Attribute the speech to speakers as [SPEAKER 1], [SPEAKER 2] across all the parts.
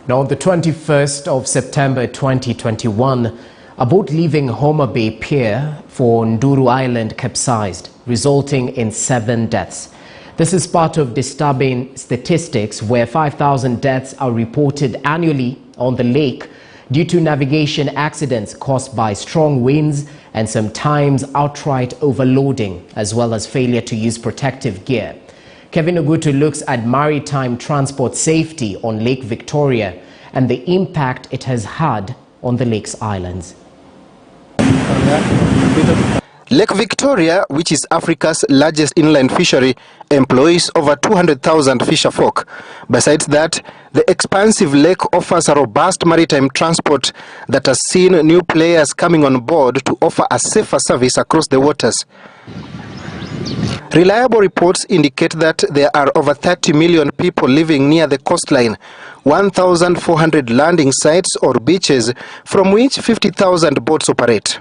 [SPEAKER 1] Now, on the 21st of September 2021, a boat leaving Homa Bay Pier for Nduru Island capsized, resulting in 7 deaths. This is part of disturbing statistics where 5,000 deaths are reported annually on the lake due to navigation accidents caused by strong winds and sometimes outright overloading, as well as failure to use protective gear. Kevin Ogutu looks at maritime transport safety on Lake Victoria and the impact it has had on the lake's islands.
[SPEAKER 2] Lake Victoria, which is Africa's largest inland fishery, employs over 200,000 fisherfolk. Besides that, the expansive lake offers a robust maritime transport that has seen new players coming on board to offer a safer service across the waters. Reliable reports indicate that there are over 30 million people living near the coastline, 1,400 landing sites or beaches, from which 50,000 boats operate.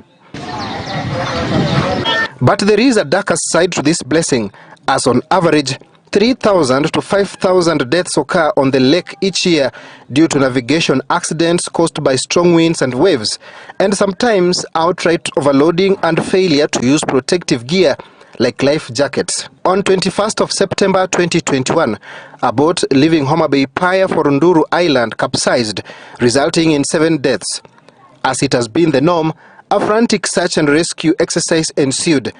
[SPEAKER 2] But there is a darker side to this blessing, as on average, 3,000 to 5,000 deaths occur on the lake each year due to navigation accidents caused by strong winds and waves, and sometimes outright overloading and failure to use protective gear like life jackets. On 21st of September 2021, a boat leaving Homa Bay Pier for Nduru Island capsized, resulting in 7 deaths. As it has been the norm, a frantic search and rescue exercise ensued.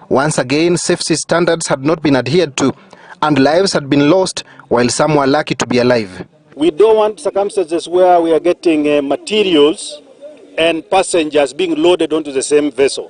[SPEAKER 2] Once again, safety standards had not been adhered to, and lives had been lost, while some were lucky to be alive.
[SPEAKER 3] We don't want circumstances where we are getting materials and passengers being loaded onto the same vessel.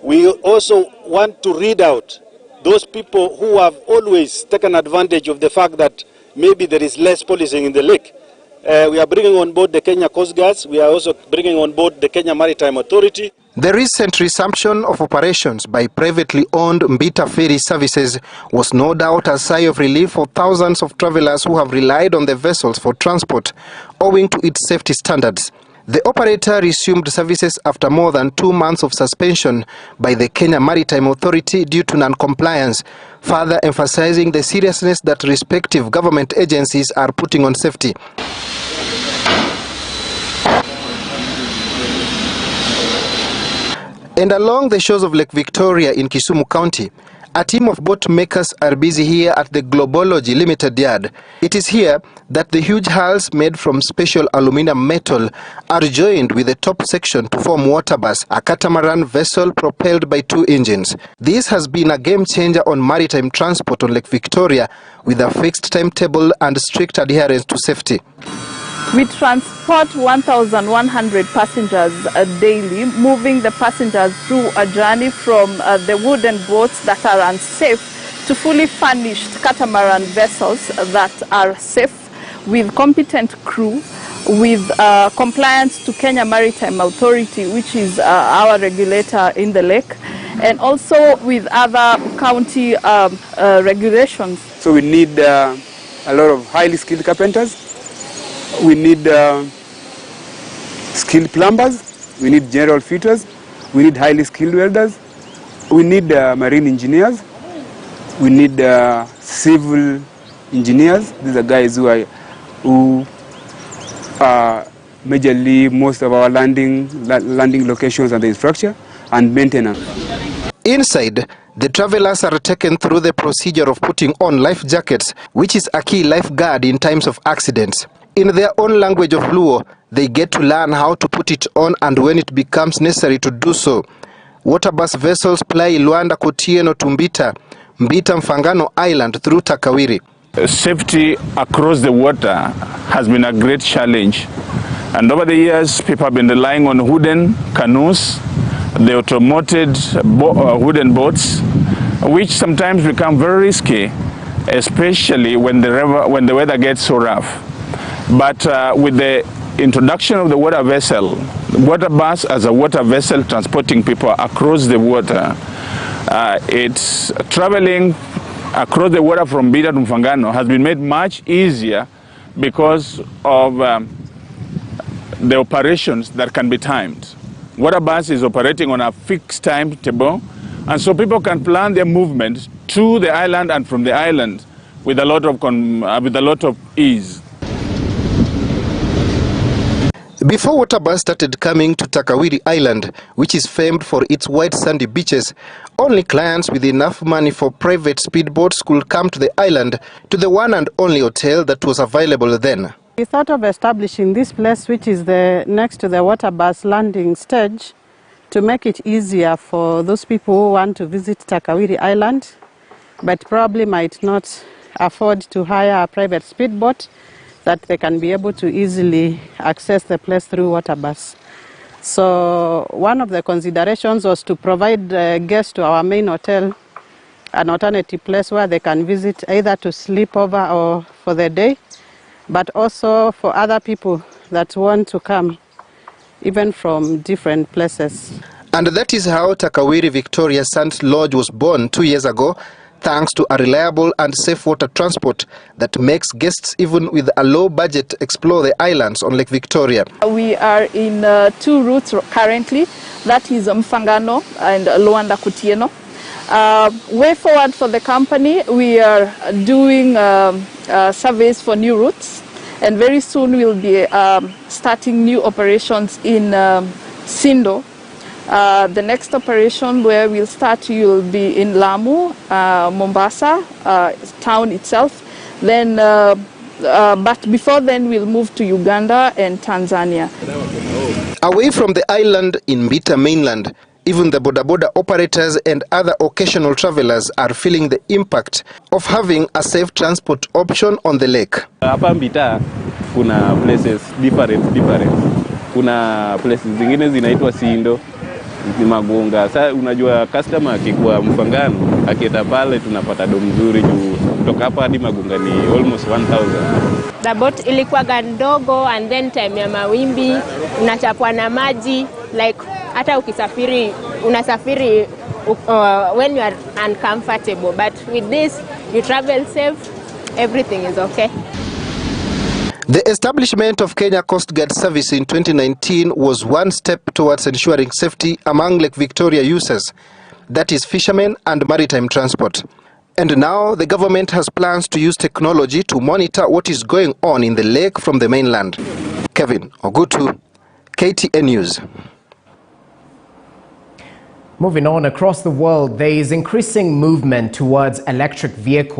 [SPEAKER 3] We also want to read out those people who have always taken advantage of the fact that maybe there is less policing in the lake. We are bringing on board the Kenya Coast Guards. We are also bringing on board the Kenya Maritime Authority.
[SPEAKER 2] The recent resumption of operations by privately owned Mbita ferry services was no doubt a sigh of relief for thousands of travelers who have relied on the vessels for transport, owing to its safety standards. The operator resumed services after more than 2 months of suspension by the Kenya Maritime Authority due to non-compliance, further emphasizing the seriousness that respective government agencies are putting on safety. And along the shores of Lake Victoria in Kisumu County, a team of boat makers are busy here at the Globology Limited Yard. It is here that the huge hulls made from special aluminum metal are joined with the top section to form Waterbus, a catamaran vessel propelled by 2 engines. This has been a game changer on maritime transport on Lake Victoria, with a fixed timetable and strict adherence to safety.
[SPEAKER 4] We transport 1,100 passengers daily, moving the passengers through a journey from the wooden boats that are unsafe to fully furnished catamaran vessels that are safe, with competent crew, with compliance to Kenya Maritime Authority, which is our regulator in the lake, and also with other county regulations.
[SPEAKER 5] So we need a lot of highly skilled carpenters. We need skilled plumbers, we need general fitters, we need highly skilled welders, we need marine engineers, we need civil engineers. These are guys who are majorly most of our landing locations and the infrastructure and maintenance.
[SPEAKER 2] Inside, the travelers are taken through the procedure of putting on life jackets, which is a key lifeguard in times of accidents. In their own language of Luo, they get to learn how to put it on and when it becomes necessary to do so. Waterbus vessels ply Luanda Kotieno to Mbita Mfangano Island through Takawiri.
[SPEAKER 6] Safety across the water has been a great challenge. And over the years, people have been relying on wooden canoes, the automated wooden boats, which sometimes become very risky, especially when the weather gets so rough. But with the introduction of the water vessel, Waterbus as a water vessel transporting people across the water, it's traveling across the water from Mbita to Mfangano has been made much easier because of the operations that can be timed. Waterbus is operating on a fixed timetable, and so people can plan their movement to the island and from the island with a lot of ease.
[SPEAKER 2] Before Waterbus started coming to Takawiri Island, which is famed for its white sandy beaches, only clients with enough money for private speedboats could come to the island, to the one and only hotel that was available then.
[SPEAKER 7] We thought of establishing this place, which is next to the Waterbus landing stage, to make it easier for those people who want to visit Takawiri Island, but probably might not afford to hire a private speedboat, that they can be able to easily access the place through Waterbus. So one of the considerations was to provide guests to our main hotel an alternative place where they can visit either to sleep over or for the day, but also for other people that want to come even from different places.
[SPEAKER 2] And that is how Takawiri Victoria Sant Lodge was born 2 years ago, thanks to a reliable and safe water transport that makes guests even with a low budget explore the islands on Lake Victoria.
[SPEAKER 4] We are in 2 routes currently, that is Mfangano and Luanda Kutieno. Way forward for the company, we are doing surveys for new routes, and very soon we'll be starting new operations in Sindo. The next operation where we'll start will be in Lamu, Mombasa, town itself. Then, but before then, we'll move to Uganda and Tanzania.
[SPEAKER 2] Away from the island in Mbita mainland, even the boda operators and other occasional travelers are feeling the impact of having a safe transport option on the lake.
[SPEAKER 8] Hapa Mbita kuna places different. Kuna places zingine zinaitwa Sindo, ni Magonga. Sasa unajua customer akikuwa Mfangano, akienda pale tunapata do mzuri juu kutoka hapa hadi Magonga ni almost 1000.
[SPEAKER 9] The boat ilikuwa ndogo, and then time ya mawimbi unachapwa na maji, like hata ukisafiri unasafiri when you are uncomfortable, but with this you travel safe, everything is okay.
[SPEAKER 2] The establishment of Kenya Coast Guard Service in 2019 was one step towards ensuring safety among Lake Victoria users, that is fishermen and maritime transport. And now the government has plans to use technology to monitor what is going on in the lake from the mainland. Kevin Ogutu, KTN News.
[SPEAKER 1] Moving on, across the world, there is increasing movement towards electric vehicles.